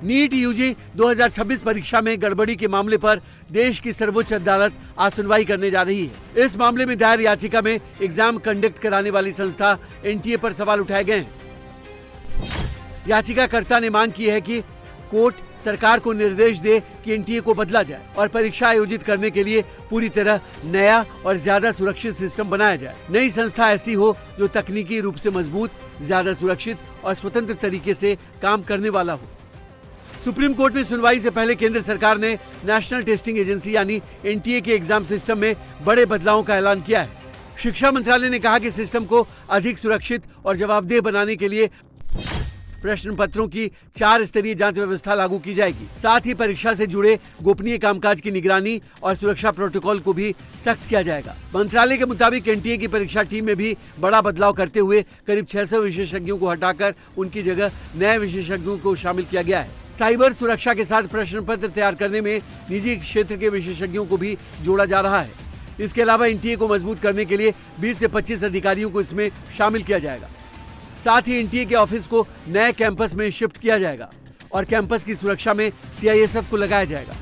NEET UG 2026 परीक्षा में गड़बड़ी के मामले पर देश की सर्वोच्च अदालत आज सुनवाई करने जा रही है। इस मामले में दायर याचिका में एग्जाम कंडक्ट कराने वाली संस्था एनटीए पर सवाल उठाए गए हैं। याचिकाकर्ता ने मांग की है कि कोर्ट सरकार को निर्देश दे कि एनटीए को बदला जाए और परीक्षा आयोजित करने के लिए पूरी तरह नया और ज्यादा सुरक्षित सिस्टम बनाया जाए। नई संस्था ऐसी हो जो तकनीकी रूप से मजबूत, ज्यादा सुरक्षित और स्वतंत्र तरीके से काम करने वाला हो। सुप्रीम कोर्ट में सुनवाई से पहले केंद्र सरकार ने नेशनल टेस्टिंग एजेंसी यानी एनटीए के एग्जाम सिस्टम में बड़े बदलावों का ऐलान किया है। शिक्षा मंत्रालय ने कहा कि सिस्टम को अधिक सुरक्षित और जवाबदेह बनाने के लिए प्रश्न पत्रों की 4 स्तरीय जांच व्यवस्था लागू की जाएगी। साथ ही परीक्षा से जुड़े गोपनीय कामकाज की निगरानी और सुरक्षा प्रोटोकॉल को भी सख्त किया जाएगा। मंत्रालय के मुताबिक एनटीए की परीक्षा टीम में भी बड़ा बदलाव करते हुए करीब 600 विशेषज्ञों को हटाकर उनकी जगह नए विशेषज्ञों को शामिल किया गया है। साइबर सुरक्षा के साथ प्रश्न पत्र तैयार करने में निजी क्षेत्र के विशेषज्ञों को भी जोड़ा जा रहा है। इसके अलावा एनटीए को मजबूत करने के लिए 20 से 25 अधिकारियों को इसमें शामिल किया जाएगा। साथ ही एनटीए के ऑफिस को नए कैंपस में शिफ्ट किया जाएगा और कैंपस की सुरक्षा में सीआईएसएफ को लगाया जाएगा।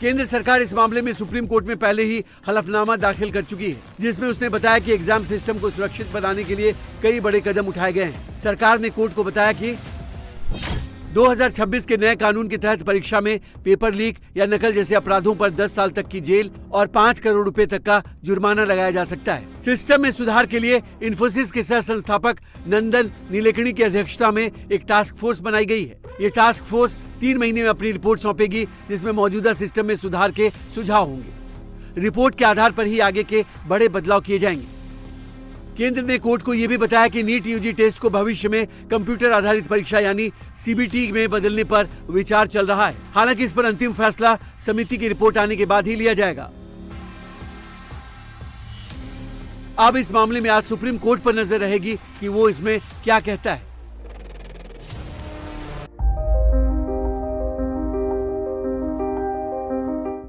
केंद्र सरकार इस मामले में सुप्रीम कोर्ट में पहले ही हलफनामा दाखिल कर चुकी है, जिसमें उसने बताया कि एग्जाम सिस्टम को सुरक्षित बनाने के लिए कई बड़े कदम उठाए गए हैं। सरकार ने कोर्ट को बताया कि 2026 के नए कानून के तहत परीक्षा में पेपर लीक या नकल जैसे अपराधों पर 10 साल तक की जेल और 5 करोड़ रुपए तक का जुर्माना लगाया जा सकता है। सिस्टम में सुधार के लिए इन्फोसिस के सह संस्थापक नंदन नीलेकणी की अध्यक्षता में एक टास्क फोर्स बनाई गई है। ये टास्क फोर्स 3 महीने में अपनी रिपोर्ट सौंपेगी, जिसमें मौजूदा सिस्टम में सुधार के सुझाव होंगे। रिपोर्ट के आधार पर ही आगे के बड़े बदलाव किए जाएंगे। केंद्र ने कोर्ट को यह भी बताया कि नीट यूजी टेस्ट को भविष्य में कंप्यूटर आधारित परीक्षा यानी सीबीटी में बदलने पर विचार चल रहा है। हालांकि इस पर अंतिम फैसला समिति की रिपोर्ट आने के बाद ही लिया जाएगा। अब इस मामले में आज सुप्रीम कोर्ट पर नजर रहेगी कि वो इसमें क्या कहता है।